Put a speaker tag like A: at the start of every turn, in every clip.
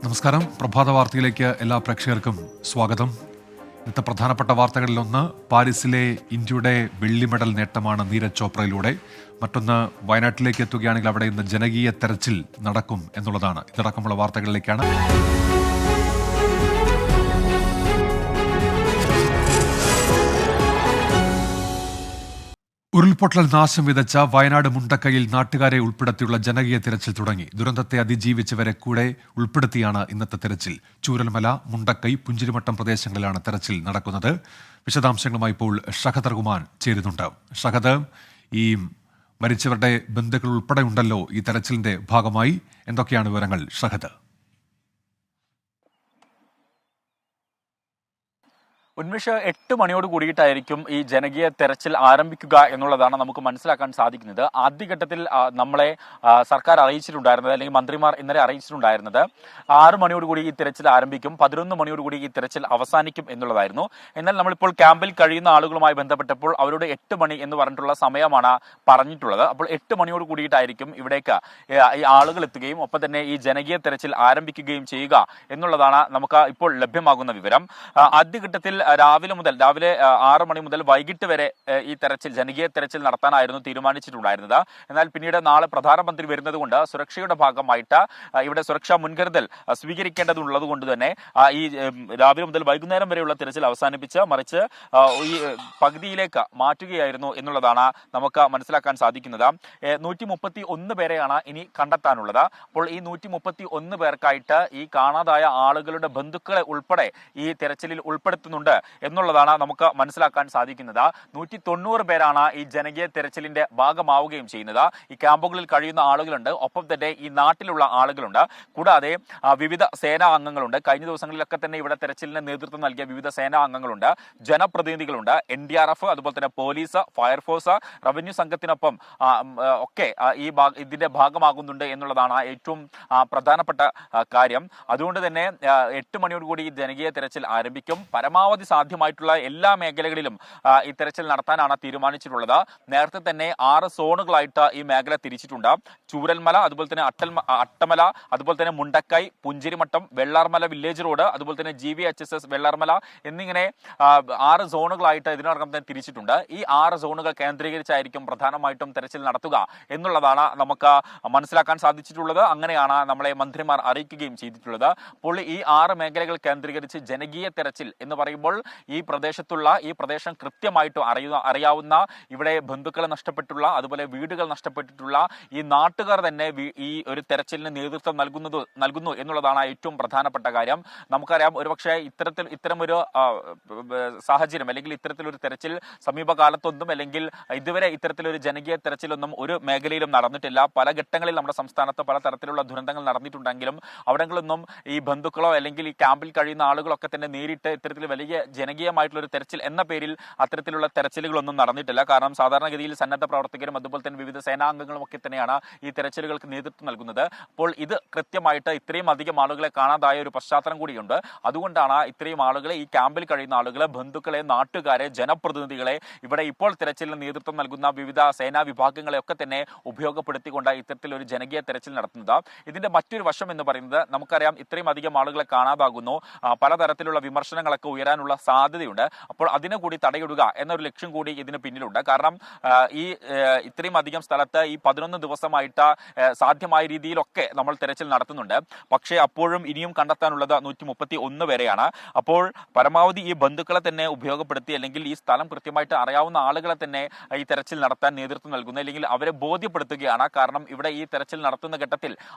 A: നമസ്കാരം. പ്രഭാത വാർത്തയിലേക്ക് എല്ലാ പ്രേക്ഷകർക്കും സ്വാഗതം. ഇന്നത്തെ പ്രധാനപ്പെട്ട വാർത്തകളിലൊന്ന് പാരീസിലെ ഇന്ത്യയുടെ വെള്ളി മെഡൽ നേട്ടമാണ് നീരജ് ചോപ്രയിലൂടെ. മറ്റൊന്ന് വയനാട്ടിലേക്ക് എത്തുകയാണെങ്കിൽ അവിടെ ഇന്ന് ജനകീയ തെരച്ചിൽ നടക്കും എന്നുള്ളതാണ്. ഇതടക്കമുള്ള വാർത്തകളിലേക്കാണ്. ഉരുൾപൊട്ടൽ നാശം വിതച്ച വയനാട് മുണ്ടക്കയിൽ നാട്ടുകാരെ ഉൾപ്പെടുത്തിയുള്ള ജനകീയ തിരച്ചിൽ തുടങ്ങി. ദുരന്തത്തെ അതിജീവിച്ചവരെ കൂടെ ഉൾപ്പെടുത്തിയാണ് ഇന്നത്തെ തിരച്ചിൽ. ചൂരൽമല, മുണ്ടക്കൈ, പുഞ്ചിരിമട്ടം പ്രദേശങ്ങളിലാണ് തെരച്ചിൽ നടക്കുന്നത്. വിശദാംശങ്ങളുമായി ഇപ്പോൾ ഷഹദ് റഹ്മാൻ ചേരുന്നുണ്ട്. ഷഹദ്, ഈ മരിച്ചവരുടെ ബന്ധുക്കൾ ഉൾപ്പെടെ ഉണ്ടല്ലോ ഈ തെരച്ചിലിന്റെ ഭാഗമായി. എന്തൊക്കെയാണ് വിവരങ്ങൾ ഷഹദ്?
B: ഉന്മേഷ് 8 മണിയോട് കൂടിയിട്ടായിരിക്കും ഈ ജനകീയ തെരച്ചിൽ ആരംഭിക്കുക എന്നുള്ളതാണ് നമുക്ക് മനസ്സിലാക്കാൻ സാധിക്കുന്നത്. ആദ്യഘട്ടത്തിൽ നമ്മളെ സർക്കാർ അറിയിച്ചിട്ടുണ്ടായിരുന്നത്, അല്ലെങ്കിൽ മന്ത്രിമാർ ഇന്നലെ അറിയിച്ചിട്ടുണ്ടായിരുന്നത് 6 മണിയോട് കൂടി ഈ തെരച്ചിൽ ആരംഭിക്കും, 11 മണിയോട് കൂടി ഈ തെരച്ചിൽ അവസാനിക്കും എന്നുള്ളതായിരുന്നു. എന്നാൽ നമ്മളിപ്പോൾ ക്യാമ്പിൽ കഴിയുന്ന ആളുകളുമായി ബന്ധപ്പെട്ടപ്പോൾ അവരോട് 8 മണി എന്ന് പറഞ്ഞിട്ടുള്ള സമയമാണ് പറഞ്ഞിട്ടുള്ളത്. അപ്പോൾ 8 മണിയോട് കൂടിയിട്ടായിരിക്കും ഇവിടേക്ക് ഈ ആളുകൾ എത്തുകയും ഒപ്പം തന്നെ ഈ ജനകീയ തെരച്ചിൽ ആരംഭിക്കുകയും ചെയ്യുക എന്നുള്ളതാണ് നമുക്ക് ഇപ്പോൾ ലഭ്യമാകുന്ന വിവരം. ആദ്യഘട്ടത്തിൽ രാവിലെ 6 മണി മുതൽ വൈകിട്ട് വരെ ഈ തെരച്ചിൽ, ജനകീയ തെരച്ചിൽ നടത്താനായിരുന്നു തീരുമാനിച്ചിട്ടുണ്ടായിരുന്നത്. എന്നാൽ പിന്നീട് നാളെ പ്രധാനമന്ത്രി വരുന്നത് കൊണ്ട് സുരക്ഷയുടെ ഭാഗമായിട്ട് ഇവിടെ സുരക്ഷാ മുൻകരുതൽ സ്വീകരിക്കേണ്ടതുള്ളത് കൊണ്ട് തന്നെ ഈ രാവിലെ മുതൽ വൈകുന്നേരം വരെയുള്ള തെരച്ചിൽ അവസാനിപ്പിച്ച് മറിച്ച് ഈ പകുതിയിലേക്ക് മാറ്റുകയായിരുന്നു എന്നുള്ളതാണ് നമുക്ക് മനസ്സിലാക്കാൻ സാധിക്കുന്നത്. 131 പേരെയാണ് ഇനി കണ്ടെത്താനുള്ളത്. അപ്പോൾ ഈ 131 പേർക്കായിട്ട് ഈ കാണാതായ ആളുകളുടെ ബന്ധുക്കളെ ഉൾപ്പെടെ ഈ തെരച്ചിലിൽ ഉൾപ്പെടുത്തുന്നുണ്ട് എന്നുള്ളതാണ് നമുക്ക് മനസ്സിലാക്കാൻ സാധിക്കുന്നത്. 190 പേരാണ് ഈ ജനകീയ തെരച്ചിലിന്റെ ഭാഗമാവുകയും ചെയ്യുന്നത്. ഈ ക്യാമ്പുകളിൽ കഴിയുന്ന ആളുകളുണ്ട്, ഒപ്പം തന്നെ ഈ നാട്ടിലുള്ള ആളുകളുണ്ട്, കൂടാതെ വിവിധ സേനാ അംഗങ്ങളുണ്ട്. കഴിഞ്ഞ ദിവസങ്ങളിലൊക്കെ തന്നെ ഇവിടെ തെരച്ചിലിന് നേതൃത്വം നൽകിയ വിവിധ സേനാ അംഗങ്ങളുണ്ട്, ജനപ്രതിനിധികളുണ്ട്, NDRF, അതുപോലെ തന്നെ പോലീസ്, ഫയർഫോഴ്സ്, റവന്യൂ സംഘത്തിനൊപ്പം ഒക്കെ ഇതിന്റെ ഭാഗമാകുന്നുണ്ട് എന്നുള്ളതാണ് ഏറ്റവും പ്രധാനപ്പെട്ട കാര്യം. അതുകൊണ്ട് തന്നെ 8 മണിയോട് കൂടി ഈ ജനകീയ തെരച്ചിൽ ആരംഭിക്കും. പരമാവധി സാധ്യമായിട്ടുള്ള എല്ലാ മേഖലകളിലും ഈ തെരച്ചിൽ നടത്താനാണ് തീരുമാനിച്ചിട്ടുള്ളത്. നേരത്തെ തന്നെ 6 സോണുകളായിട്ട് ഈ മേഖല തിരിച്ചിട്ടുണ്ട്. ചൂരൽമല, അതുപോലെ തന്നെ അട്ടമല, അതുപോലെ തന്നെ മുണ്ടക്കൈ, പുഞ്ചിരിമട്ടം, വെള്ളാർമല വില്ലേജ് റോഡ്, അതുപോലെ തന്നെ GVHSS വെള്ളാർമല എന്നിങ്ങനെ 6 സോണുകളായിട്ട് ഇതിനകം തന്നെ തിരിച്ചിട്ടുണ്ട്. ഈ 6 സോണുകൾ കേന്ദ്രീകരിച്ചായിരിക്കും പ്രധാനമായിട്ടും തെരച്ചിൽ നടത്തുക എന്നുള്ളതാണ് നമുക്ക് മനസ്സിലാക്കാൻ സാധിച്ചിട്ടുള്ളത്. അങ്ങനെയാണ് നമ്മളെ മന്ത്രിമാർ അറിയിക്കുകയും ചെയ്തിട്ടുള്ളത്. അപ്പോൾ ഈ 6 മേഖലകൾ കേന്ദ്രീകരിച്ച് ജനകീയ തെരച്ചിൽ എന്ന് പറയുമ്പോൾ ഈ പ്രദേശം കൃത്യമായിട്ടും അറിയാവുന്ന, ഇവിടെ ബന്ധുക്കളെ നഷ്ടപ്പെട്ടുള്ള, അതുപോലെ വീടുകൾ നഷ്ടപ്പെട്ടിട്ടുള്ള ഈ നാട്ടുകാർ തന്നെ ഈ ഒരു തെരച്ചിലിന് നേതൃത്വം നൽകുന്നു എന്നുള്ളതാണ് ഏറ്റവും പ്രധാനപ്പെട്ട കാര്യം. നമുക്കറിയാം, ഒരുപക്ഷെ ഇത്തരമൊരു സാഹചര്യം അല്ലെങ്കിൽ ഇത്തരത്തിലൊരു തെരച്ചിൽ സമീപകാലത്തൊന്നും, അല്ലെങ്കിൽ ഇതുവരെ ഇത്തരത്തിലൊരു ജനകീയ തെരച്ചിലൊന്നും ഒരു മേഖലയിലും നടന്നിട്ടില്ല. പല ഘട്ടങ്ങളിൽ നമ്മുടെ സംസ്ഥാനത്ത് പല തരത്തിലുള്ള ദുരന്തങ്ങൾ നടന്നിട്ടുണ്ടെങ്കിലും അവിടങ്ങളൊന്നും ഈ ബന്ധുക്കളോ അല്ലെങ്കിൽ ഈ ക്യാമ്പിൽ കഴിയുന്ന ആളുകളൊക്കെ തന്നെ നേരിട്ട് ഇത്തരത്തിൽ വലിയ ജനകീയമായിട്ടുള്ള ഒരു തെരച്ചിൽ എന്ന പേരിൽ അത്തരത്തിലുള്ള തെരച്ചിലുകളൊന്നും നടന്നിട്ടില്ല. കാരണം സാധാരണഗതിയിൽ സന്നദ്ധ പ്രവർത്തകരും അതുപോലെ തന്നെ വിവിധ സേനാംഗങ്ങളും ഒക്കെ തന്നെയാണ് ഈ തെരച്ചിലുകൾക്ക് നേതൃത്വം നൽകുന്നത്. അപ്പോൾ ഇത് കൃത്യമായിട്ട് ഇത്രയും അധികം ആളുകളെ കാണാതായ ഒരു പശ്ചാത്തലം കൂടിയുണ്ട്. അതുകൊണ്ടാണ് ഇത്രയും ആളുകളെ, ഈ ക്യാമ്പിൽ കഴിയുന്ന ആളുകളെ, ബന്ധുക്കളെ, നാട്ടുകാരെ, ജനപ്രതിനിധികളെ, ഇവിടെ ഇപ്പോൾ തെരച്ചിലിന് നേതൃത്വം നൽകുന്ന വിവിധ സേനാ വിഭാഗങ്ങളെ ഒക്കെ തന്നെ ഉപയോഗപ്പെടുത്തിക്കൊണ്ട് ഇത്തരത്തിലൊരു ജനകീയ തെരച്ചിൽ നടത്തുന്നത്. ഇതിന്റെ മറ്റൊരു വശം എന്ന് പറയുന്നത്, നമുക്കറിയാം ഇത്രയും അധികം ആളുകളെ കാണാതാകുന്നു, പലതരത്തിലുള്ള വിമർശനങ്ങളൊക്കെ ഉയരാനുള്ള സാധ്യതയുണ്ട്. അപ്പോൾ അതിനെ കൂടി തടയിടുക എന്നൊരു ലക്ഷ്യം കൂടി ഇതിന് പിന്നിലുണ്ട്. കാരണം ഈ ഇത്രയും അധികം സ്ഥലത്ത് ഈ 11 ദിവസമായിട്ട് സാധ്യമായ രീതിയിലൊക്കെ നമ്മൾ തെരച്ചിൽ നടത്തുന്നുണ്ട്. പക്ഷേ അപ്പോഴും ഇനിയും കണ്ടെത്താനുള്ളത് 131 പേരെയാണ്. അപ്പോൾ പരമാവധി ഈ ബന്ധുക്കളെ തന്നെ ഉപയോഗപ്പെടുത്തി, അല്ലെങ്കിൽ ഈ സ്ഥലം കൃത്യമായിട്ട് അറിയാവുന്ന ആളുകളെ തന്നെ ഈ തെരച്ചിൽ നടത്താൻ നേതൃത്വം നൽകുന്നു, അല്ലെങ്കിൽ അവരെ ബോധ്യപ്പെടുത്തുകയാണ്. കാരണം ഇവിടെ ഈ തെരച്ചിൽ നടത്തുന്ന ഘട്ടത്തിൽ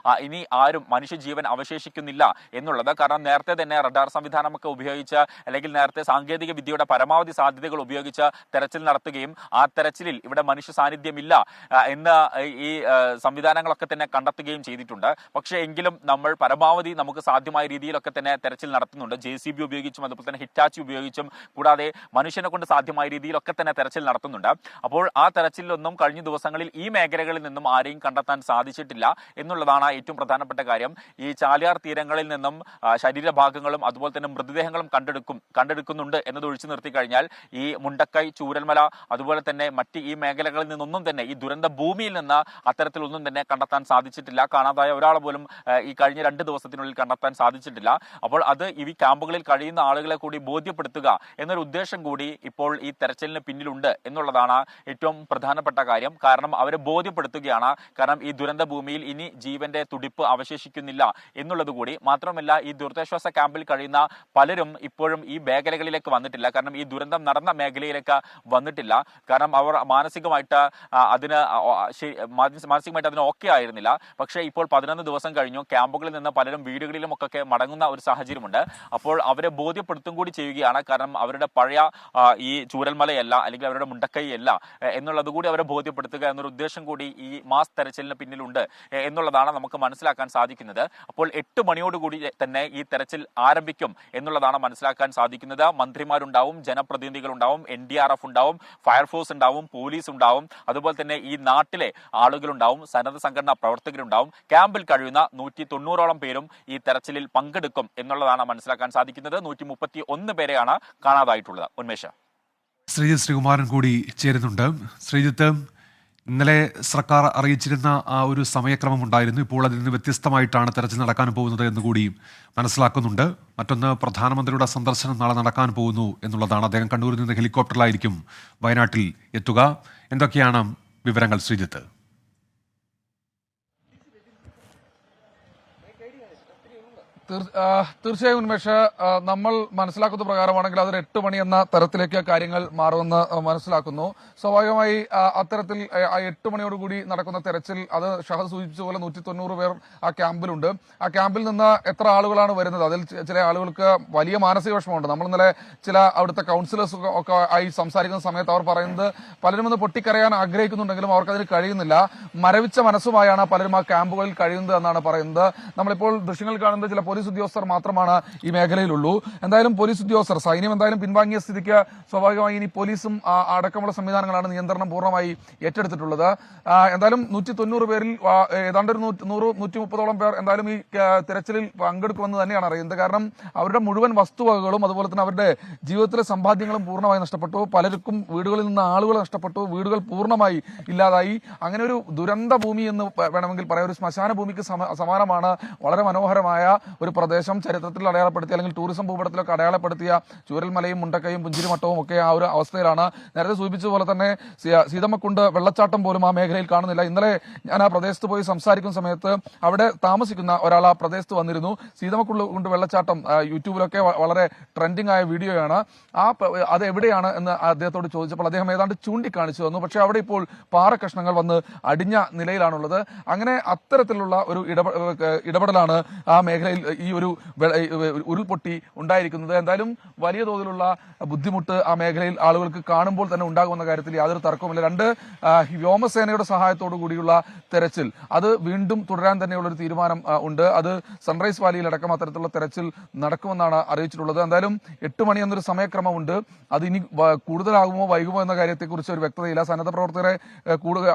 B: ഇനി ആരും മനുഷ്യജീവൻ അവശേഷിക്കുന്നില്ല എന്നുള്ളത്. കാരണം നേരത്തെ തന്നെ റഡാർ സംവിധാനമൊക്കെ ഉപയോഗിച്ച്, അല്ലെങ്കിൽ നേരത്തെ സാങ്കേതിക വിദ്യയുടെ പരമാവധി സാധ്യതകൾ ഉപയോഗിച്ച് തെരച്ചിൽ നടത്തുകയും ആ തെരച്ചിലിൽ ഇവിടെ മനുഷ്യ സാന്നിധ്യമില്ല എന്ന് ഈ സംവിധാനങ്ങളൊക്കെ തന്നെ കണ്ടെത്തുകയും ചെയ്തിട്ടുണ്ട്. പക്ഷേ എങ്കിലും നമ്മൾ പരമാവധി നമുക്ക് സാധ്യമായ രീതിയിലൊക്കെ തന്നെ തെരച്ചിൽ നടത്തുന്നുണ്ട്. JCB ഉപയോഗിച്ചും അതുപോലെ തന്നെ ഹിറ്റാച്ചി ഉപയോഗിച്ചും, കൂടാതെ മനുഷ്യനെ കൊണ്ട് സാധ്യമായ രീതിയിലൊക്കെ തന്നെ തെരച്ചിൽ നടത്തുന്നുണ്ട്. അപ്പോൾ ആ തെരച്ചിലൊന്നും കഴിഞ്ഞ ദിവസങ്ങളിൽ ഈ മേഖലകളിൽ നിന്നും ആരെയും കണ്ടെത്താൻ സാധിച്ചിട്ടില്ല എന്നുള്ളതാണ് ഏറ്റവും പ്രധാനപ്പെട്ട കാര്യം. ഈ ചാലിയാർ തീരങ്ങളിൽ നിന്നും ശരീരഭാഗങ്ങളും അതുപോലെ തന്നെ മൃതദേഹങ്ങളും കണ്ടെടുക്കുന്നുണ്ട് എന്നത് ഒഴിച്ചു നിർത്തി കഴിഞ്ഞാൽ ഈ മുണ്ടക്കൈ, ചൂരൽമല, അതുപോലെ തന്നെ മറ്റ് ഈ മേഖലകളിൽ നിന്നൊന്നും തന്നെ, ഈ ദുരന്ത ഭൂമിയിൽ നിന്ന് അത്തരത്തിലൊന്നും തന്നെ കണ്ടെത്താൻ സാധിച്ചിട്ടില്ല. കാണാതായ ഒരാളെ പോലും ഈ കഴിഞ്ഞ 2 ദിവസത്തിനുള്ളിൽ കണ്ടെത്താൻ സാധിച്ചിട്ടില്ല. അപ്പോൾ അത് ഈ ക്യാമ്പുകളിൽ കഴിയുന്ന ആളുകളെ കൂടി ബോധ്യപ്പെടുത്തുക എന്നൊരു ഉദ്ദേശം കൂടി ഇപ്പോൾ ഈ തെരച്ചിലിന് പിന്നിലുണ്ട് എന്നുള്ളതാണ് ഏറ്റവും പ്രധാനപ്പെട്ട കാര്യം. കാരണം അവരെ ബോധ്യപ്പെടുത്തുകയാണ്. കാരണം ഈ ദുരന്ത ഭൂമിയിൽ ഇനി ജീവന്റെ തുടിപ്പ് അവശേഷിക്കുന്നില്ല എന്നുള്ളത് കൂടി. മാത്രമല്ല, ഈ ദുരിതാശ്വാസ ക്യാമ്പിൽ കഴിയുന്ന പലരും ഇപ്പോഴും ഈ മേഖലകളിലേക്ക് വന്നിട്ടില്ല. കാരണം ഈ ദുരന്തം നടന്ന മേഖലയിലേക്ക് വന്നിട്ടില്ല. കാരണം അവർ മാനസികമായിട്ട് അതിന് ഓക്കെ ആയിരുന്നില്ല. പക്ഷേ ഇപ്പോൾ 11 ദിവസം കഴിഞ്ഞു. ക്യാമ്പുകളിൽ നിന്ന് പലരും വീടുകളിലും ഒക്കെ മടങ്ങുന്ന ഒരു സാഹചര്യമുണ്ട്. അപ്പോൾ അവരെ ബോധ്യപ്പെടുത്തും കൂടി ചെയ്യുകയാണ്. കാരണം അവരുടെ പഴയ ഈ ചൂരൽമലയല്ല, അല്ലെങ്കിൽ അവരുടെ മുണ്ടക്കൈയല്ല എന്നുള്ളത് കൂടി അവരെ ബോധ്യപ്പെടുത്തുക എന്നൊരു ഉദ്ദേശം കൂടി ഈ മാസ് തെരച്ചിലിന് പിന്നിലുണ്ട് എന്നുള്ളതാണ് നമുക്ക് മനസ്സിലാക്കാൻ സാധിക്കുന്നത്. അപ്പോൾ 8 മണിയോടുകൂടി തന്നെ ഈ തെരച്ചിൽ ആരംഭിക്കും എന്നുള്ളതാണ് മനസ്സിലാക്കാൻ സാധിക്കുന്നത്. മന്ത്രിമാരുണ്ടാവും, ജനപ്രതിനിധികളുണ്ടാവും, NDRF ഉണ്ടാവും, ഫയർഫോഴ്സ് ഉണ്ടാവും, പോലീസ് ഉണ്ടാവും, അതുപോലെ തന്നെ ഈ നാട്ടിലെ ആളുകളുണ്ടാവും, സന്നദ്ധ സംഘടനാ പ്രവർത്തകരുണ്ടാവും. ക്യാമ്പിൽ കഴിയുന്ന 190ഓളം പേരും ഈ തെരച്ചിലിൽ പങ്കെടുക്കും എന്നുള്ളതാണ് മനസ്സിലാക്കാൻ സാധിക്കുന്നത്. 131 പേരെയാണ് കാണാതായിട്ടുള്ളത്. ഉന്മേഷ,
A: ശ്രീജിത്ത് ശ്രീകുമാരൻ കൂടി ചേരുന്നുണ്ട്. ശ്രീജിത്ത്, ഇന്നലെ സർക്കാർ അറിയിച്ചിരുന്ന ആ ഒരു സമയക്രമം ഉണ്ടായിരുന്നു. ഇപ്പോൾ അതിൽ നിന്ന് വ്യത്യസ്തമായിട്ടാണ് തെരച്ചിൽ നടക്കാൻ പോകുന്നത് എന്ന് കൂടി മനസ്സിലാക്കുന്നുണ്ട്. മറ്റൊന്ന്, പ്രധാനമന്ത്രിയുടെ സന്ദർശനം നാളെ നടക്കാൻ പോകുന്നു എന്നുള്ളതാണ്. അദ്ദേഹം കണ്ണൂരിൽ നിന്ന് ഹെലികോപ്റ്ററിലായിരിക്കും വയനാട്ടിൽ എത്തുക. എന്തൊക്കെയാണ് വിവരങ്ങൾ ശ്രീജിത്ത്?
C: തീർച്ചയായും ഉന്മേഷ്, നമ്മൾ മനസ്സിലാക്കുന്ന പ്രകാരമാണെങ്കിൽ അതൊരു 8 മണി എന്ന തരത്തിലേക്ക് കാര്യങ്ങൾ മാറുമെന്ന് മനസ്സിലാക്കുന്നു. സ്വാഭാവികമായി അത്തരത്തിൽ 8 മണിയോടുകൂടി നടക്കുന്ന തെരച്ചിൽ, അത് ഷഹദ് സൂചിപ്പിച്ച പോലെ 190 പേർ ആ ക്യാമ്പിലുണ്ട്. ആ ക്യാമ്പിൽ നിന്ന് എത്ര ആളുകളാണ് വരുന്നത്? അതിൽ ചില ആളുകൾക്ക് വലിയ മാനസിക വിഷമമുണ്ട്. നമ്മൾ ഇന്നലെ ചില അവിടുത്തെ കൗൺസിലേഴ്സ് ഒക്കെ ആയി സംസാരിക്കുന്ന സമയത്ത് അവർ പറയുന്നത് പലരും ഒന്ന് പൊട്ടിക്കരയാൻ ആഗ്രഹിക്കുന്നുണ്ടെങ്കിലും അവർക്കതിന് കഴിയുന്നില്ല. മരവിച്ച മനസ്സുമായാണ് പലരും ആ ക്യാമ്പുകളിൽ കഴിയുന്നത് എന്നാണ് പറയുന്നത്. നമ്മളിപ്പോൾ ദൃശ്യങ്ങൾ കാണുന്നത് ചില പോലീസ് ഉദ്യോഗസ്ഥർ മാത്രമാണ് ഈ മേഖലയിലുള്ളൂ. എന്തായാലും പോലീസ് ഉദ്യോഗസ്ഥർ, സൈന്യം എന്തായാലും പിൻവാങ്ങിയ സ്ഥിതിക്ക് സ്വാഭാവികമായി ഇനി പോലീസും അടക്കമുള്ള സംവിധാനങ്ങളാണ് നിയന്ത്രണം പൂർണ്ണമായി ഏറ്റെടുത്തിട്ടുള്ളത്. എന്തായാലും 190 പേരിൽ ഏതാണ്ട് ഒരു 100-130ഓളം പേർ എന്തായാലും ഈ തെരച്ചിലിൽ പങ്കെടുക്കുമെന്ന് തന്നെയാണ് അറിയുന്നത്. കാരണം അവരുടെ മുഴുവൻ വസ്തുവകകളും അതുപോലെ തന്നെ അവരുടെ ജീവിതത്തിലെ സമ്പാദ്യങ്ങളും പൂർണ്ണമായി നഷ്ടപ്പെട്ടു. പലർക്കും വീടുകളിൽ നിന്ന് ആളുകൾ നഷ്ടപ്പെട്ടു. വീടുകൾ പൂർണ്ണമായി ഇല്ലാതായി. അങ്ങനെ ഒരു ദുരന്ത ഭൂമി എന്ന് വേണമെങ്കിൽ പറയാം. ഒരു ശ്മശാന ഭൂമിക്ക് സമാനമാണ് വളരെ മനോഹരമായ ഒരു പ്രദേശം. ചരിത്രത്തിൽ അടയാളപ്പെടുത്തിയ, അല്ലെങ്കിൽ ടൂറിസം ഭൂപടത്തിലൊക്കെ അടയാളപ്പെടുത്തിയ ചൂരൽമലയും മുണ്ടക്കയും പുഞ്ചിരിമട്ടവും ഒക്കെ ആ ഒരു അവസ്ഥയിലാണ്. നേരത്തെ സൂചിപ്പിച്ചതുപോലെ തന്നെ സീതമ്മക്കുണ്ട് വെള്ളച്ചാട്ടം പോലും ആ മേഖലയിൽ കാണുന്നില്ല. ഇന്നലെ ഞാൻ ആ പ്രദേശത്ത് പോയി സംസാരിക്കുന്ന സമയത്ത് അവിടെ താമസിക്കുന്ന ഒരാൾ ആ പ്രദേശത്ത് വന്നിരുന്നു. സീതമ്മക്കുണ്ട് വെള്ളച്ചാട്ടം യൂട്യൂബിലൊക്കെ വളരെ ട്രെൻഡിങ് ആയ വീഡിയോയാണ്. അത് എവിടെയാണ് എന്ന് അദ്ദേഹത്തോട് ചോദിച്ചപ്പോൾ അദ്ദേഹം ഏതാണ്ട് ചൂണ്ടിക്കാണിച്ചു തന്നു. പക്ഷെ അവിടെ ഇപ്പോൾ പാറ കഷ്ണങ്ങൾ വന്ന് അടിഞ്ഞ നിലയിലാണുള്ളത്. അങ്ങനെ അത്തരത്തിലുള്ള ഒരു ഇടപെടലാണ് ആ മേഖലയിൽ ഈ ഒരു ഉരുൾപൊട്ടി ഉണ്ടായിരിക്കുന്നത്. എന്തായാലും വലിയ തോതിലുള്ള ബുദ്ധിമുട്ട് ആ മേഖലയിൽ ആളുകൾക്ക് കാണുമ്പോൾ തന്നെ ഉണ്ടാകുമെന്ന കാര്യത്തിൽ യാതൊരു തർക്കവുമില്ല. 2 വ്യോമസേനയുടെ സഹായത്തോടു കൂടിയുള്ള തെരച്ചിൽ അത് വീണ്ടും തുടരാൻ തന്നെയുള്ള ഒരു തീരുമാനം ഉണ്ട്. അത് സൺറൈസ് വാലിയിലടക്കം അത്തരത്തിലുള്ള തെരച്ചിൽ നടക്കുമെന്നാണ് അറിയിച്ചിട്ടുള്ളത്. എന്തായാലും 8 മണി എന്നൊരു സമയക്രമമുണ്ട്. അത് ഇനി കൂടുതലാകുമോ വൈകുമോ എന്ന കാര്യത്തെക്കുറിച്ച് ഒരു വ്യക്തതയില്ല. സന്നദ്ധ പ്രവർത്തകരെ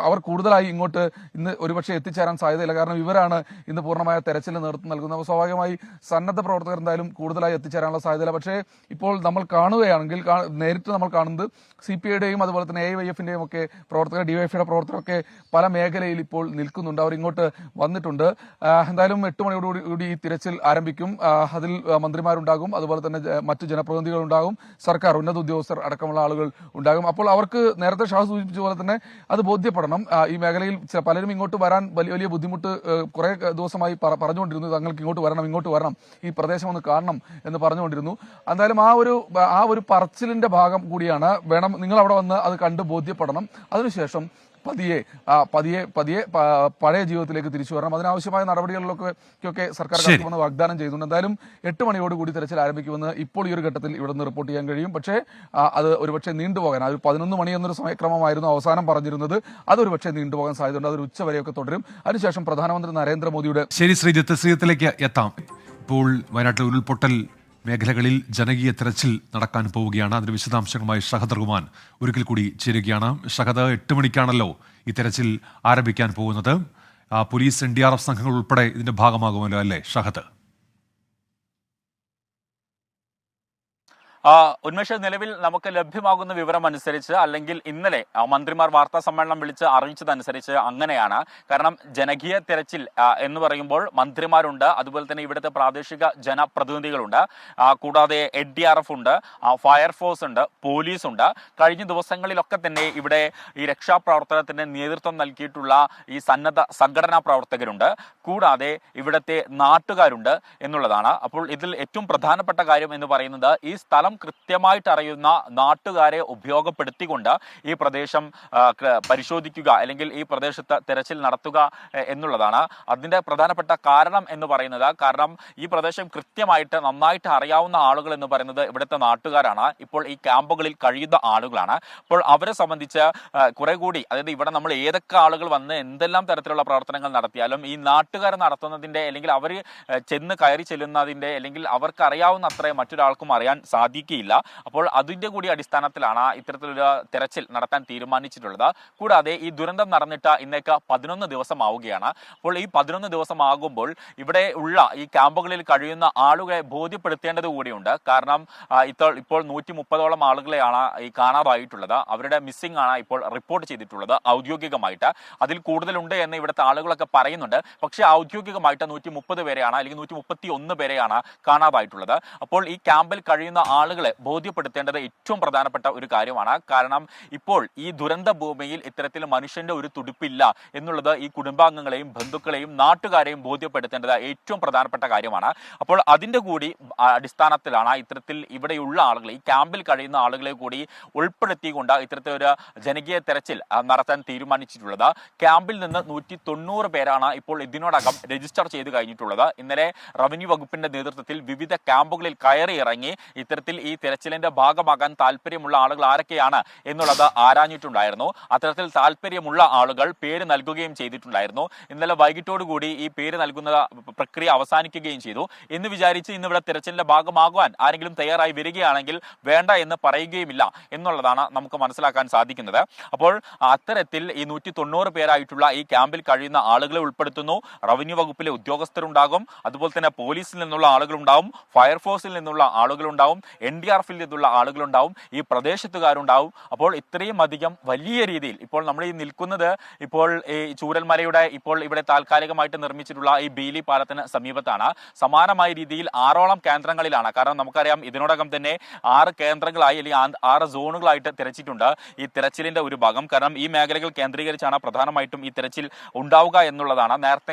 C: അവർ കൂടുതലായി ഇങ്ങോട്ട് ഇന്ന് ഒരുപക്ഷെ എത്തിച്ചേരാൻ സാധ്യതയില്ല. കാരണം ഇവരാണ് ഇന്ന് പൂർണ്ണമായ തെരച്ചിലിന് നേതൃത്വം നൽകുന്നത്. അപ്പോൾ സ്വാഭാവികമായി സന്നദ്ധ പ്രവർത്തകർ എന്തായാലും കൂടുതലായി എത്തിച്ചേരാനുള്ള സാധ്യതയില്ല. പക്ഷേ ഇപ്പോൾ നമ്മൾ കാണുകയാണെങ്കിൽ നേരിട്ട് നമ്മൾ കാണുന്നത് CPIയുടെയും അതുപോലെ തന്നെ AYFന്റെയും ഒക്കെ പ്രവർത്തകർ, DYFയുടെ പ്രവർത്തകരൊക്കെ പല മേഖലയിൽ ഇപ്പോൾ നിൽക്കുന്നുണ്ട്. അവർ ഇങ്ങോട്ട് വന്നിട്ടുണ്ട്. എന്തായാലും 8 മണിയോടുകൂടി ഈ തിരച്ചിൽ ആരംഭിക്കും. അതിൽ മന്ത്രിമാരുണ്ടാകും, അതുപോലെ തന്നെ മറ്റു ജനപ്രതിനിധികളുണ്ടാകും, സർക്കാർ ഉന്നത ഉദ്യോഗസ്ഥർ അടക്കമുള്ള ആളുകൾ ഉണ്ടാകും. അപ്പോൾ അവർക്ക് നേരത്തെ ഷാ സൂചിപ്പിച്ച പോലെ തന്നെ അത് ബോധ്യപ്പെടണം. ഈ മേഖലയിൽ പലരും ഇങ്ങോട്ട് വരാൻ വലിയ ബുദ്ധിമുട്ട് കുറെ ദിവസമായി പറഞ്ഞുകൊണ്ടിരുന്നു. തങ്ങൾക്ക് ഇങ്ങോട്ട് വരണം, ഈ പ്രദേശം ഒന്ന് കാണണം എന്ന് പറഞ്ഞുകൊണ്ടിരുന്നു. എന്തായാലും ആ ഒരു പറച്ചിലിന്റെ ഭാഗം കൂടിയാണ്. വേണം, നിങ്ങൾ അവിടെ വന്ന് അത് കണ്ട് ബോധ്യപ്പെടണം. അതിനുശേഷം പതിയെ പഴയ ജീവിതത്തിലേക്ക് തിരിച്ചു വരണം. അതിനാവശ്യമായ നടപടികളിലൊക്കെ സർക്കാർ കടക്കുമെന്ന് വാഗ്ദാനം ചെയ്യുന്നുണ്ട്. എന്തായാലും 8 മണിയോടുകൂടി തെരച്ചിൽ ആരംഭിക്കുമെന്ന് ഇപ്പോൾ ഈ ഒരു ഘട്ടത്തിൽ ഇവിടെ നിന്ന് റിപ്പോർട്ട് ചെയ്യാൻ കഴിയും. പക്ഷേ അത് ഒരുപക്ഷെ നീണ്ടുപോകാൻ, അത് 11 മണി എന്നൊരു സമയക്രമമായിരുന്നു അവസാനം പറഞ്ഞിരുന്നത്. അതൊരുപക്ഷെ നീണ്ടുപോകാൻ സാധ്യതയുണ്ട്. അതൊരു ഉച്ചവരെയൊക്കെ തുടരും. അതിനുശേഷം പ്രധാനമന്ത്രി നരേന്ദ്രമോദിയുടെ
A: ശരി ശ്രീജിത്തിലേക്ക് എത്താം. ഇപ്പോൾ വയനാട്ടിലെ ഉരുൾപൊട്ടൽ മേഖലകളിൽ ജനകീയ തെരച്ചിൽ നടക്കാൻ പോവുകയാണ്. അതിന്റെ വിശദാംശങ്ങളുമായി ഷഹദ് റഹ്മാൻ ഒരിക്കൽ കൂടി ചേരുകയാണ്. ഷഹദ്, 8 മണിക്കാണല്ലോ ഈ തെരച്ചിൽ ആരംഭിക്കാൻ പോകുന്നത്. പോലീസ് NDRF സംഘങ്ങൾ ഉൾപ്പെടെ ഇതിന്റെ ഭാഗമാകുമല്ലോ അല്ലേ ഷഹദ്?
B: ഉന്മേഷ്, നിലവിൽ നമുക്ക് ലഭ്യമാകുന്ന വിവരം അനുസരിച്ച് അല്ലെങ്കിൽ ഇന്നലെ മന്ത്രിമാർ വാർത്താ സമ്മേളനം വിളിച്ച് അറിയിച്ചതനുസരിച്ച് അങ്ങനെയാണ്. കാരണം ജനകീയ തെരച്ചിൽ എന്ന് പറയുമ്പോൾ മന്ത്രിമാരുണ്ട്, അതുപോലെ തന്നെ ഇവിടുത്തെ പ്രാദേശിക ജനപ്രതിനിധികളുണ്ട്, കൂടാതെ NDRF ഉണ്ട്, ഫയർഫോഴ്സ് ഉണ്ട്, പോലീസ് ഉണ്ട്. കഴിഞ്ഞ ദിവസങ്ങളിലൊക്കെ തന്നെ ഇവിടെ ഈ രക്ഷാപ്രവർത്തനത്തിന് നേതൃത്വം നൽകിയിട്ടുള്ള ഈ സന്നദ്ധ സംഘടനാ പ്രവർത്തകരുണ്ട്, കൂടാതെ ഇവിടുത്തെ നാട്ടുകാരുണ്ട് എന്നുള്ളതാണ്. അപ്പോൾ ഇതിൽ ഏറ്റവും പ്രധാനപ്പെട്ട കാര്യം എന്ന് പറയുന്നത് ഈ സ്ഥലം കൃത്യമായിട്ട് അറിയുന്ന നാട്ടുകാരെ ഉപയോഗപ്പെടുത്തിക്കൊണ്ട് ഈ പ്രദേശം പരിശോധിക്കുക അല്ലെങ്കിൽ ഈ പ്രദേശത്ത് തെരച്ചിൽ നടത്തുക എന്നുള്ളതാണ്. അതിന്റെ പ്രധാനപ്പെട്ട കാരണം എന്ന് പറയുന്നത്, കാരണം ഈ പ്രദേശം കൃത്യമായിട്ട് നന്നായിട്ട് അറിയാവുന്ന ആളുകൾ എന്ന് പറയുന്നത് ഇവിടുത്തെ നാട്ടുകാരാണ്, ഇപ്പോൾ ഈ ക്യാമ്പുകളിൽ കഴിയുന്ന ആളുകളാണ്. അപ്പോൾ അവരെ സംബന്ധിച്ച് കുറെ കൂടി, അതായത് ഇവിടെ നമ്മൾ ഏതൊക്കെ ആളുകൾ വന്ന് എന്തെല്ലാം തരത്തിലുള്ള പ്രവർത്തനങ്ങൾ നടത്തിയാലും ഈ നാട്ടുകാർ നടത്തുന്നതിന്റെ അല്ലെങ്കിൽ അവർ ചെന്ന് കയറി ചെല്ലുന്നതിന്റെ അല്ലെങ്കിൽ അവർക്ക് അറിയാവുന്ന അത്രേ മറ്റൊരാൾക്കും അറിയാൻ സാധിക്കുകയില്ല. അപ്പോൾ അതിന്റെ കൂടി അടിസ്ഥാനത്തിലാണ് ഇത്തരത്തിലൊരു തെരച്ചിൽ നടത്താൻ തീരുമാനിച്ചിട്ടുള്ളത്. കൂടാതെ ഈ ദുരന്തം നടന്നിട്ട് ഇന്നേക്ക് 11 ദിവസം ആവുകയാണ്. അപ്പോൾ ഈ 11 ദിവസം ആകുമ്പോൾ ഇവിടെ ഉള്ള ഈ ക്യാമ്പുകളിൽ കഴിയുന്ന ആളുകളെ ബോധ്യപ്പെടുത്തേണ്ടത് കൂടിയുണ്ട്. കാരണം ഇപ്പോൾ 130ഓളം ആളുകളെയാണ് ഈ കാണാതായിട്ടുള്ളത്. അവരുടെ മിസ്സിംഗ് ആണ് ഇപ്പോൾ റിപ്പോർട്ട് ചെയ്തിട്ടുള്ളത് ഔദ്യോഗികമായിട്ട്. അതിൽ കൂടുതലുണ്ട് എന്ന് ഇവിടുത്തെ ആളുകളൊക്കെ പറയുന്നുണ്ട്. പക്ഷേ ഔദ്യോഗികമായിട്ട് 130 പേരെയാണ് അല്ലെങ്കിൽ 131 പേരെയാണ് കാണാതായിട്ടുള്ളത്. അപ്പോൾ ഈ ക്യാമ്പിൽ കഴിയുന്ന ആളുകളെ ബോധ്യപ്പെടുത്തേണ്ടത് ഏറ്റവും പ്രധാനപ്പെട്ട ഒരു കാര്യമാണ്. കാരണം ഇപ്പോൾ ഈ ദുരന്ത ഭൂമിയിൽ ഇത്തരത്തിൽ മനുഷ്യന്റെ ഒരു തുടിപ്പില്ല എന്നുള്ളത് ഈ കുടുംബാംഗങ്ങളെയും ബന്ധുക്കളെയും നാട്ടുകാരെയും ബോധ്യപ്പെടുത്തേണ്ടത് ഏറ്റവും പ്രധാനപ്പെട്ട കാര്യമാണ്. അപ്പോൾ അതിന്റെ കൂടി അടിസ്ഥാനത്തിലാണ് ഇത്തരത്തിൽ ഇവിടെയുള്ള ആളുകൾ, ഈ ക്യാമ്പിൽ കഴിയുന്ന ആളുകളെ കൂടി ഉൾപ്പെടുത്തിക്കൊണ്ട് ഇത്തരത്തിലൊരു ജനകീയ തെരച്ചിൽ നടത്താൻ തീരുമാനിച്ചിട്ടുള്ളത്. ക്യാമ്പിൽ നിന്ന് 190 പേരാണ് ഇപ്പോൾ ഇതിനോടകം രജിസ്റ്റർ ചെയ്ത് കഴിഞ്ഞിട്ടുള്ളത്. ഇന്നലെ റവന്യൂ വകുപ്പിന്റെ നേതൃത്വത്തിൽ വിവിധ ക്യാമ്പുകളിൽ കയറി ഇറങ്ങി ഇത്തരത്തിൽ ഈ തെരച്ചിലിന്റെ ഭാഗമാകാൻ താല്പര്യമുള്ള ആളുകൾ ആരൊക്കെയാണ് എന്നുള്ളത് ആരാഞ്ഞിട്ടുണ്ടായിരുന്നു. അത്തരത്തിൽ താല്പര്യമുള്ള ആളുകൾ പേര് നൽകുകയും ചെയ്തിട്ടുണ്ടായിരുന്നു. ഇന്നലെ വൈകിട്ടോടുകൂടി ഈ പേര് നൽകുന്ന പ്രക്രിയ അവസാനിക്കുകയും ചെയ്തു. എന്ന് വിചാരിച്ച് ഇന്ന് ഇവിടെ തെരച്ചിലിന്റെ ഭാഗമാകുവാൻ ആരെങ്കിലും തയ്യാറായി വരികയാണെങ്കിൽ വേണ്ട എന്ന് പറയുകയുമില്ല എന്നുള്ളതാണ് നമുക്ക് മനസ്സിലാക്കാൻ സാധിക്കുന്നത്. അപ്പോൾ അത്തരത്തിൽ ഈ 190 പേരായിട്ടുള്ള ഈ ക്യാമ്പിൽ കഴിയുന്ന ആളുകളെ ഉൾപ്പെടുത്തുന്നു. റവന്യൂ വകുപ്പിലെ ഉദ്യോഗസ്ഥരുണ്ടാകും, അതുപോലെ തന്നെ പോലീസിൽ നിന്നുള്ള ആളുകളുണ്ടാവും, ഫയർഫോഴ്സിൽ നിന്നുള്ള ആളുകളുണ്ടാവും, NDRFിൽ നിന്നുള്ള ആളുകളുണ്ടാവും, ഈ പ്രദേശത്തുകാരുണ്ടാവും. അപ്പോൾ ഇത്രയും അധികം വലിയ രീതിയിൽ ഇപ്പോൾ നമ്മൾ ഈ നിൽക്കുന്നത് ഇപ്പോൾ ഈ ചൂരൽമലയുടെ ഇപ്പോൾ ഇവിടെ താൽക്കാലികമായിട്ട് നിർമ്മിച്ചിട്ടുള്ള ഈ ബീലി പാലത്തിന് സമീപത്താണ്. സമാനമായ രീതിയിൽ 6ഓളം കേന്ദ്രങ്ങളിലാണ്. കാരണം നമുക്കറിയാം ഇതിനോടകം തന്നെ 6 കേന്ദ്രങ്ങളായി അല്ലെങ്കിൽ 6 സോണുകളായിട്ട് തിരച്ചിട്ടുണ്ട് ഈ തിരച്ചിലിന്റെ ഒരു ഭാഗം. കാരണം ഈ മേഖലകൾ കേന്ദ്രീകരിച്ചാണ് പ്രധാനമായിട്ടും ഈ തിരച്ചിൽ ഉണ്ടാവുക എന്നുള്ളതാണ്.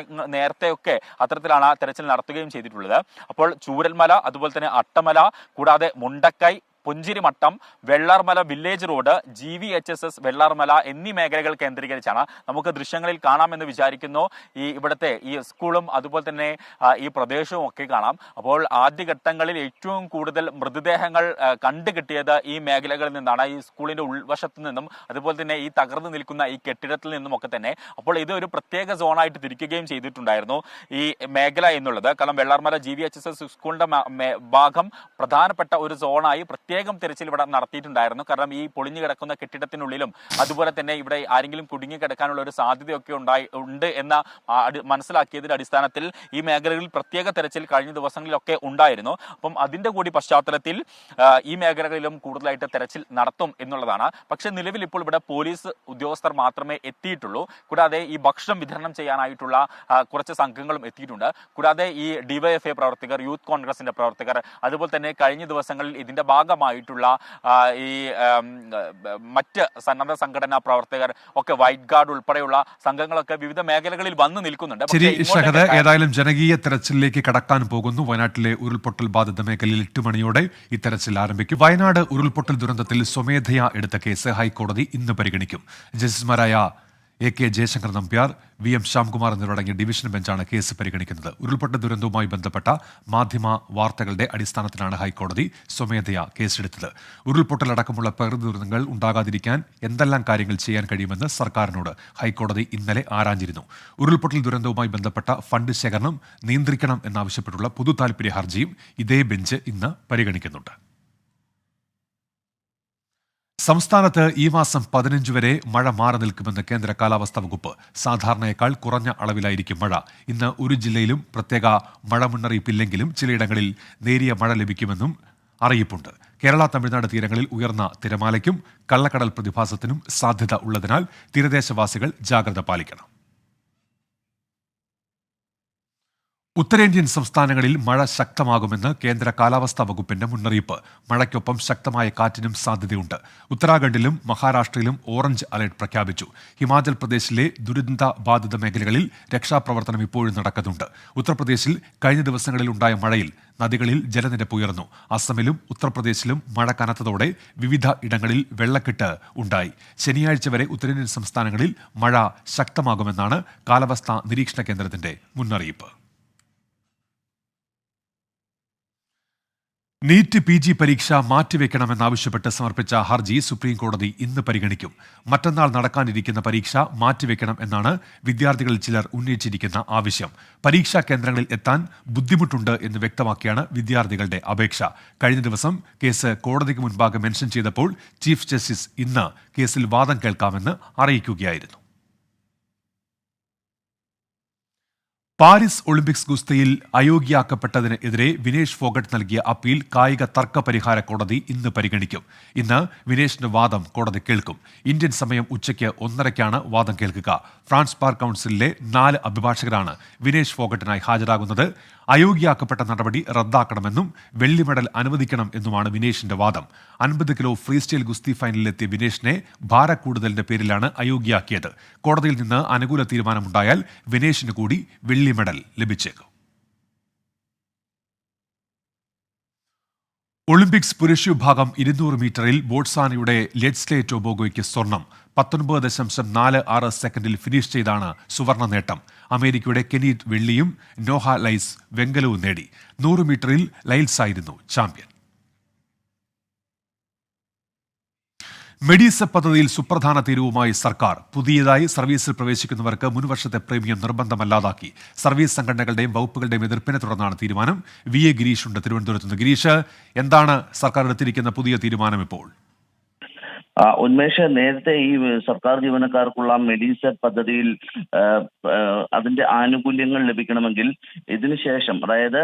B: നേരത്തെയൊക്കെ അത്തരത്തിലാണ് തിരച്ചിൽ നടത്തുകയും ചെയ്തിട്ടുള്ളത്. അപ്പോൾ ചൂരൽമല, അതുപോലെ തന്നെ അട്ടമല, കൂടാതെ Mundakkai, Punchirimattom, Vellarmala village road, GVHSS Vellarmala എന്നീ മേഖലകൾ കേന്ദ്രീകരിച്ചാണ്. നമുക്ക് ദൃശ്യങ്ങളിൽ കാണാമെന്ന് വിചാരിക്കുന്നു. ഈ ഇവിടുത്തെ ഈ സ്കൂളും അതുപോലെ തന്നെ ഈ പ്രദേശവും ഒക്കെ കാണാം. അപ്പോൾ ആദ്യഘട്ടങ്ങളിൽ ഏറ്റവും കൂടുതൽ മൃതദേഹങ്ങൾ കണ്ടുകിട്ടിയത് ഈ മേഖലകളിൽ നിന്നാണ്, ഈ സ്കൂളിന്റെ ഉൾവശത്ത് നിന്നും അതുപോലെ തന്നെ ഈ തകർന്നു നിൽക്കുന്ന ഈ കെട്ടിടത്തിൽ നിന്നും ഒക്കെ തന്നെ. അപ്പോൾ ഇത് ഒരു പ്രത്യേക സോണായിട്ട് തിരിക്കുകയും ചെയ്തിട്ടുണ്ടായിരുന്നു ഈ മേഖല എന്നുള്ളത്. കാരണം വെള്ളാർമല GVHSS സ്കൂളിന്റെ ഭാഗം പ്രധാനപ്പെട്ട ഒരു സോണായി പ്രത്യേകം തിരച്ചിൽ ഇവിടെ നടത്തിയിട്ടുണ്ടായിരുന്നു. കാരണം ഈ പൊളിഞ്ഞു കിടക്കുന്ന കെട്ടിടത്തിനുള്ളിലും അതുപോലെ തന്നെ ഇവിടെ ആരെങ്കിലും കുടുങ്ങി കിടക്കാനുള്ള ഒരു സാധ്യതയൊക്കെ ഉണ്ട് എന്ന മനസ്സിലാക്കിയതിന്റെ അടിസ്ഥാനത്തിൽ ഈ മേഖലകളിൽ പ്രത്യേക തെരച്ചിൽ കഴിഞ്ഞ ദിവസങ്ങളിലൊക്കെ ഉണ്ടായിരുന്നു. അപ്പം അതിന്റെ കൂടി പശ്ചാത്തലത്തിൽ ഈ മേഖലകളിലും കൂടുതലായിട്ട് തെരച്ചിൽ നടത്തും എന്നുള്ളതാണ്. പക്ഷെ നിലവിൽ ഇപ്പോൾ ഇവിടെ പോലീസ് ഉദ്യോഗസ്ഥർ മാത്രമേ എത്തിയിട്ടുള്ളൂ. കൂടാതെ ഈ ഭക്ഷണം വിതരണം ചെയ്യാനായിട്ടുള്ള കുറച്ച് സംഘങ്ങളും എത്തിയിട്ടുണ്ട്. കൂടാതെ ഈ DYFI പ്രവർത്തകർ, യൂത്ത് കോൺഗ്രസിന്റെ പ്രവർത്തകർ, അതുപോലെ തന്നെ കഴിഞ്ഞ ദിവസങ്ങളിൽ ഇതിന്റെ ഭാഗമായിട്ടുള്ള ഈ മറ്റ് സന്നദ്ധ സംഘടനാ പ്രവർത്തകർ ഒക്കെ, വൈറ്റ് ഗാർഡ് ഉൾപ്പെടെയുള്ള സംഘങ്ങളൊക്കെ വിവിധ മേഖലകളിൽ വന്നു നിൽക്കുന്നുണ്ട്.
A: ഏതായാലും ജനകീയ തെരച്ചിലേക്ക് കടക്കാൻ പോകുന്നു. വയനാട്ടിലെ ഉരുൾപൊട്ടൽ ബാധിത മേഖലയിൽ 8 മണിയോടെ ഈ തെരച്ചിൽ ആരംഭിക്കും. വയനാട് ഉരുൾപൊട്ടൽ ദുരന്തത്തിൽ സ്വമേധയാ എടുത്ത കേസ് ഹൈക്കോടതി ഇന്ന് പരിഗണിക്കും. ജസ്റ്റിസുമാരായ AK ജയശങ്കർ നമ്പ്യാർ, VM ശ്യാംകുമാർ എന്നിവരടങ്ങിയ ഡിവിഷൻ ബെഞ്ചാണ് കേസ് പരിഗണിക്കുന്നത്. ഉരുൾപൊട്ടൽ ദുരന്തവുമായി ബന്ധപ്പെട്ട മാധ്യമ വാർത്തകളുടെ അടിസ്ഥാനത്തിലാണ് ഹൈക്കോടതി സ്വമേധയാ കേസെടുത്തത്. ഉരുൾപൊട്ടലടക്കമുള്ള പ്രകൃതി ദുരന്തങ്ങൾ ഉണ്ടാകാതിരിക്കാൻ എന്തെല്ലാം കാര്യങ്ങൾ ചെയ്യാൻ കഴിയുമെന്ന് സർക്കാരിനോട് ഹൈക്കോടതി ഇന്നലെ ആരാഞ്ഞിരുന്നു. ഉരുൾപൊട്ടൽ ദുരന്തവുമായി ബന്ധപ്പെട്ട ഫണ്ട് ശേഖരണം നിയന്ത്രിക്കണം എന്നാവശ്യപ്പെട്ടുള്ള പൊതു താൽപര്യ ഹർജിയും ഇതേ ബെഞ്ച് ഇന്ന് പരിഗണിക്കുന്നുണ്ട്. സംസ്ഥാനത്ത് ഈ മാസം 15 വരെ മഴ മാറി നിൽക്കുമെന്ന് കേന്ദ്ര കാലാവസ്ഥാ വകുപ്പ്. സാധാരണയേക്കാൾ കുറഞ്ഞ അളവിലായിരിക്കും മഴ. ഇന്ന് ഒരു ജില്ലയിലും പ്രത്യേക മഴ മുന്നറിയിപ്പില്ലെങ്കിലും ചിലയിടങ്ങളിൽ നേരിയ മഴ ലഭിക്കുമെന്നും അറിയിപ്പുണ്ട്. കേരള തമിഴ്നാട് തീരങ്ങളിൽ ഉയർന്ന തിരമാലയ്ക്കും കള്ളക്കടൽ പ്രതിഭാസത്തിനും സാധ്യത ഉള്ളതിനാൽ തീരദേശവാസികൾ ജാഗ്രത പാലിക്കണം. ഉത്തരേന്ത്യൻ സംസ്ഥാനങ്ങളിൽ മഴ ശക്തമാകുമെന്ന് കേന്ദ്ര കാലാവസ്ഥാ വകുപ്പിന്റെ മുന്നറിയിപ്പ്. മഴയ്ക്കൊപ്പം ശക്തമായ കാറ്റിനും സാധ്യതയുണ്ട്. ഉത്തരാഖണ്ഡിലും മഹാരാഷ്ട്രയിലും ഓറഞ്ച് അലർട്ട് പ്രഖ്യാപിച്ചു. ഹിമാചൽ പ്രദേശിലെ ദുരന്ത ബാധിത മേഖലകളിൽ രക്ഷാപ്രവർത്തനം ഇപ്പോഴും നടക്കുന്നുണ്ട്. ഉത്തർപ്രദേശിൽ കഴിഞ്ഞ ദിവസങ്ങളിൽ ഉണ്ടായ മഴയിൽ നദികളിൽ ജലനിരപ്പ് ഉയർന്നു. അസമിലും ഉത്തർപ്രദേശിലും മഴ കനത്തതോടെ വിവിധ ഇടങ്ങളിൽ വെള്ളക്കെട്ട് ഉണ്ടായി. ശനിയാഴ്ച വരെ ഉത്തരേന്ത്യൻ സംസ്ഥാനങ്ങളിൽ മഴ ശക്തമാകുമെന്നാണ് കാലാവസ്ഥാ നിരീക്ഷണ കേന്ദ്രത്തിന്റെ മുന്നറിയിപ്പ്. നീറ്റ് PG പരീക്ഷ മാറ്റിവെക്കണമെന്നാവശ്യപ്പെട്ട് സമർപ്പിച്ച ഹർജി സുപ്രീം കോടതി ഇന്ന് പരിഗണിക്കും. മറ്റന്നാൾ നടക്കാനിരിക്കുന്ന പരീക്ഷ മാറ്റിവെക്കണം എന്നാണ് വിദ്യാർത്ഥികളിൽ ചിലർ ഉന്നയിച്ചിരിക്കുന്ന ആവശ്യം. പരീക്ഷാ കേന്ദ്രങ്ങളിൽ എത്താൻ ബുദ്ധിമുട്ടുണ്ട് എന്ന് വ്യക്തമാക്കിയാണ് വിദ്യാർത്ഥികളുടെ അപേക്ഷ. കഴിഞ്ഞ ദിവസം കേസ് കോടതിക്ക് മുൻപാകെ മെൻഷൻ ചെയ്തപ്പോൾ ചീഫ് ജസ്റ്റിസ് ഇന്ന് കേസിൽ വാദം കേൾക്കാമെന്ന് അറിയിക്കുകയായിരുന്നു. പാരീസ് ഒളിമ്പിക്സ് ഗുസ്തിയിൽ അയോഗ്യയാക്കപ്പെട്ടതിനെതിരെ വിനേഷ് ഫോഗട്ട് നൽകിയ അപ്പീൽ കായിക തർക്ക പരിഹാര കോടതി ഇന്ന് പരിഗണിക്കും. ഇന്ന് വിനേഷിന്റെ വാദം കോടതി കേൾക്കും. ഇന്ത്യൻ സമയം ഉച്ചയ്ക്ക് 1:30 വാദം കേൾക്കുക. ഫ്രാൻസ് ബാർ കൗൺസിലിലെ 4 അഭിഭാഷകരാണ് വിനേഷ് ഫോഗട്ടിനായി ഹാജരാകുന്നത്. അയോഗ്യയാക്കപ്പെട്ട നടപടി റദ്ദാക്കണമെന്നും വെള്ളി മെഡൽ അനുവദിക്കണം എന്നുമാണ് വിനേഷിന്റെ വാദം. 50 കിലോ ഫ്രീ സ്റ്റൈൽ ഗുസ്തി ഫൈനലിലെത്തിയ വിനേഷിനെ ഭാരക്കൂടുതലിന്റെ പേരിലാണ് അയോഗ്യയാക്കിയത്. കോടതിയിൽ നിന്ന് അനുകൂല തീരുമാനമുണ്ടായാൽ വിനേഷിന് കൂടി വെള്ളി മെഡൽ ലഭിച്ചേക്കും. ഒളിമ്പിക്സ് പുരുഷ വിഭാഗം 200 മീറ്ററിൽ ബോട്സ്വാനയുടെ ലെറ്റ്സ്ലെ ടോബോഗോയ്ക്ക് സ്വർണം. 19.46 സെക്കൻഡിൽ ഫിനിഷ് ചെയ്താണ് സുവർണ നേട്ടം. അമേരിക്കയുടെ കെനീറ്റ് വെള്ളിയും നോഹ ലൈസ് വെങ്കലവും നേടി. 100 മീറ്ററിൽ ലൈൽസ് ആയിരുന്നു ചാമ്പ്യൻ. മെഡിസെപ് പദ്ധതിയിൽ സുപ്രധാന തീരുവുമായി സർക്കാർ. പുതിയതായി സർവീസിൽ പ്രവേശിക്കുന്നവർക്ക് മുൻവർഷത്തെ പ്രീമിയം നിർബന്ധമല്ലാതാക്കി. സർവീസ് സംഘടനകളുടെയും വകുപ്പുകളുടെയും എതിർപ്പിനെ തുടർന്നാണ് തീരുമാനം. VA ഗിരീഷ് ഉണ്ട് തിരുവനന്തപുരത്ത് നിന്ന്. ഗിരീഷ്, എന്താണ് സർക്കാർ എടുത്തിരിക്കുന്ന പുതിയ തീരുമാനം ഇപ്പോൾ?
D: ഉന്മേഷ്, നേരത്തെ ഈ സർക്കാർ ജീവനക്കാർക്കുള്ള മെഡിസെപ് പദ്ധതിയിൽ അതിന്റെ ആനുകൂല്യങ്ങൾ ലഭിക്കണമെങ്കിൽ ഇതിനുശേഷം, അതായത്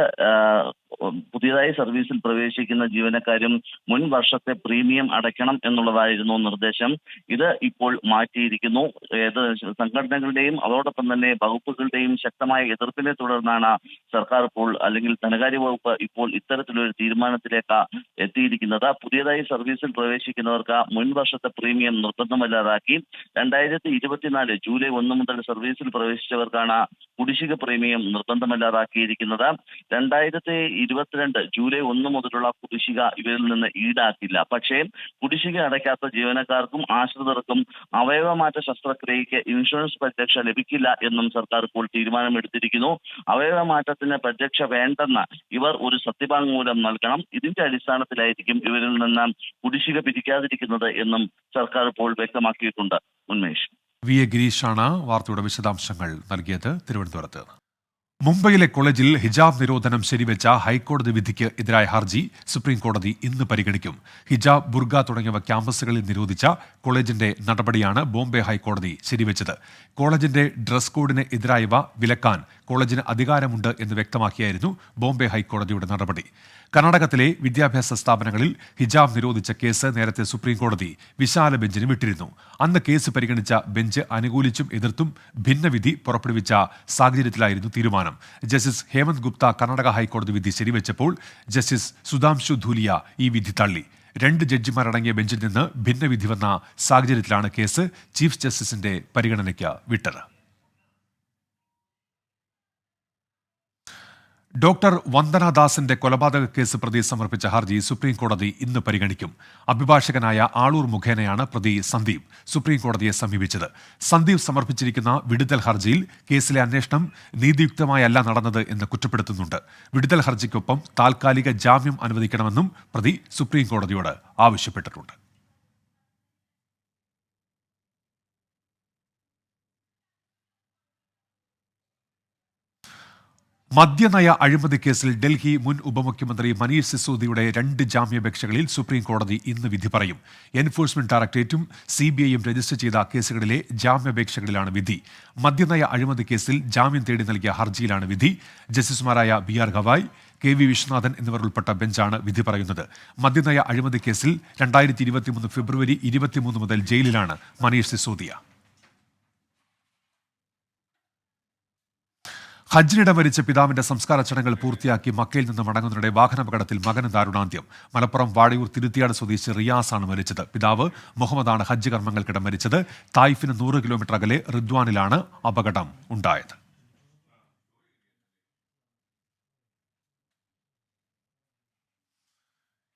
D: പുതിയതായി സർവീസിൽ പ്രവേശിക്കുന്ന ജീവനക്കാരും മുൻ വർഷത്തെ പ്രീമിയം അടയ്ക്കണം എന്നുള്ളതായിരുന്നു നിർദ്ദേശം. ഇത് ഇപ്പോൾ മാറ്റിയിരിക്കുന്നു. ഏത് സംഘടനകളുടെയും അതോടൊപ്പം തന്നെ വകുപ്പുകളുടെയും ശക്തമായ എതിർപ്പിനെ തുടർന്നാണ് സർക്കാർ ഇപ്പോൾ, അല്ലെങ്കിൽ ധനകാര്യ വകുപ്പ് ഇപ്പോൾ ഇത്തരത്തിലൊരു തീരുമാനത്തിലേക്ക് എത്തിയിരിക്കുന്നത്. പുതിയതായി സർവീസിൽ പ്രവേശിക്കുന്നവർക്ക് മുൻ വർഷത്തെ പ്രീമിയം നിർബന്ധമല്ലാതാക്കി. 2024 ജൂലൈ 1 മുതൽ സർവീസിൽ പ്രവേശിച്ചവർക്കാണ് കുടിശ്ശിക പ്രീമിയം നിർബന്ധമല്ലാതാക്കിയിരിക്കുന്നത്. 2022 ജൂലൈ 1 മുതലുള്ള കുടിശ്ശിക ഇവരിൽ നിന്ന് ഈടാക്കില്ല. പക്ഷേ കുടിശ്ശിക അടയ്ക്കാത്ത ജീവനക്കാർക്കും ആശ്രിതർക്കും അവയവമാറ്റ ശസ്ത്രക്രിയയ്ക്ക് ഇൻഷുറൻസ് പരിരക്ഷ ലഭിക്കില്ല എന്നും സർക്കാർ ഇപ്പോൾ തീരുമാനമെടുത്തിരിക്കുന്നു. അവയവമാറ്റത്തിന് പരിരക്ഷ വേണ്ടെന്ന് ഇവർ ഒരു സത്യവാങ്മൂലം നൽകണം. ഇതിന്റെ അടിസ്ഥാനത്തിലായിരിക്കും ഇവരിൽ നിന്ന് കുടിശ്ശിക പിരിക്കാതിരിക്കുന്നത് എന്നും സർക്കാർ ഇപ്പോൾ വ്യക്തമാക്കിയിട്ടുണ്ട്. ഉന്മേഷ്,
A: VA ഗിരീഷാണ് വാർത്തയുടെ വിശദാംശങ്ങൾ നൽകിയത് തിരുവനന്തപുരത്ത്. മുംബൈയിലെ കോളേജിൽ ഹിജാബ് നിരോധനം ശരിവെച്ച ഹൈക്കോടതി വിധിക്ക് എതിരായ ഹർജി സുപ്രീം കോടതി ഇന്ന് പരിഗണിക്കും. ഹിജാബ്, ബുർഗ തുടങ്ങിയവ ക്യാമ്പസുകളിൽ നിരോധിച്ച കോളേജിന്റെ നടപടിയാണ് ബോംബെ ഹൈക്കോടതി ശരിവെച്ചത്. കോളേജിന്റെ ഡ്രസ് കോഡിന് എതിരായവ വിലക്കാൻ കോളേജിന് അധികാരമുണ്ട് എന്ന് വ്യക്തമാക്കിയായിരുന്നു ബോംബെ ഹൈക്കോടതിയുടെ നടപടി. കർണാടകത്തിലെ വിദ്യാഭ്യാസ സ്ഥാപനങ്ങളിൽ ഹിജാബ് നിരോധിച്ച കേസ് നേരത്തെ സുപ്രീം കോടതി വിശാല ബെഞ്ചിന് വിട്ടിരുന്നു. അന്ന് കേസ് പരിഗണിച്ച ബെഞ്ച് അനുകൂലിച്ചും എതിർത്തും ഭിന്നവിധി പുറപ്പെടുവിച്ച സാഹചര്യത്തിലായിരുന്നു തീരുമാനം. ജസ്റ്റിസ് ഹേമന്ത് ഗുപ്ത കർണാടക ഹൈക്കോടതി വിധി ശരിവെച്ചപ്പോൾ ജസ്റ്റിസ് സുധാംശു ധൂലിയ ഈ വിധി തള്ളി. 2 ജഡ്ജിമാരടങ്ങിയ ബെഞ്ചിൽ നിന്ന് ഭിന്നവിധി വന്ന സാഹചര്യത്തിലാണ് കേസ് ചീഫ് ജസ്റ്റിസിന്റെ പരിഗണനയ്ക്ക് വിട്ടത്. ഡോക്ടർ വന്ദനാദാസിന്റെ കൊലപാതക കേസ് പ്രതി സമർപ്പിച്ച ഹർജി സുപ്രീം കോടതി ഇന്ന് പരിഗണിക്കും. അഭിഭാഷകനായ ആളൂർ മുഖേനയാണ് പ്രതി സന്ദീപ് സുപ്രീം കോടതിയെ സമീപിച്ചത്. സന്ദീപ് സമർപ്പിച്ചിരിക്കുന്ന വിടുതൽ ഹർജിയിൽ കേസിലെ അന്വേഷണം നീതിയുക്തമായല്ല നടന്നത് എന്ന് കുറ്റപ്പെടുത്തുന്നുണ്ട്. വിടുതൽ ഹർജിക്കൊപ്പം താൽക്കാലിക ജാമ്യം അനുവദിക്കണമെന്നും പ്രതി സുപ്രീം കോടതിയോട് ആവശ്യപ്പെട്ടിട്ടുണ്ട്. മദ്യനയ അഴിമതി കേസിൽ ഡൽഹി മുൻ ഉപമുഖ്യമന്ത്രി മനീഷ് സിസോദിയുടെ 2 ജാമ്യാപേക്ഷകളിൽ സുപ്രീം കോടതി ഇന്ന് വിധി പറയും. എൻഫോഴ്സ്മെന്റ് ഡയറക്ടറേറ്റും CBIയും രജിസ്റ്റർ ചെയ്ത കേസുകളിലെ ജാമ്യാപേക്ഷകളിലാണ് വിധി. മദ്യനയ അഴിമതി കേസിൽ ജാമ്യം തേടി നൽകിയ ഹർജിയിലാണ് വിധി. ജസ്റ്റിസുമാരായ BR ഗവായ്, KV വിശ്വനാഥൻ എന്നിവർ ഉൾപ്പെട്ട ബെഞ്ചാണ് വിധി പറയുന്നത്. മദ്യനയ അഴിമതി കേസിൽ 2023 ഫെബ്രുവരി 23 മുതൽ ജയിലിലാണ് മനീഷ് സിസോദിയ. ഹജ്ജിനിടെ മരിച്ച പിതാവിന്റെ സംസ്കാര ചടങ്ങുകൾ പൂർത്തിയാക്കി മക്കയിൽ നിന്ന് മടങ്ങുന്നതിനിടെ വാഹനാപകടത്തിൽ മകന് ദാരുണാന്ത്യം. മലപ്പുറം വാഴയൂർ തിരുത്തിയാട് സ്വദേശി റിയാസാണ് മരിച്ചത്. പിതാവ് മുഹമ്മദാണ് ഹജ്ജ് കർമ്മങ്ങൾക്കിടെ മരിച്ചത്. തായിഫിന് 100 കിലോമീറ്റർ അകലെ റിദ്വാനിലാണ് അപകടം ഉണ്ടായത്.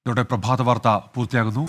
A: ഇതോടെ പ്രഭാത വാർത്ത പൂർത്തിയാകുന്നു.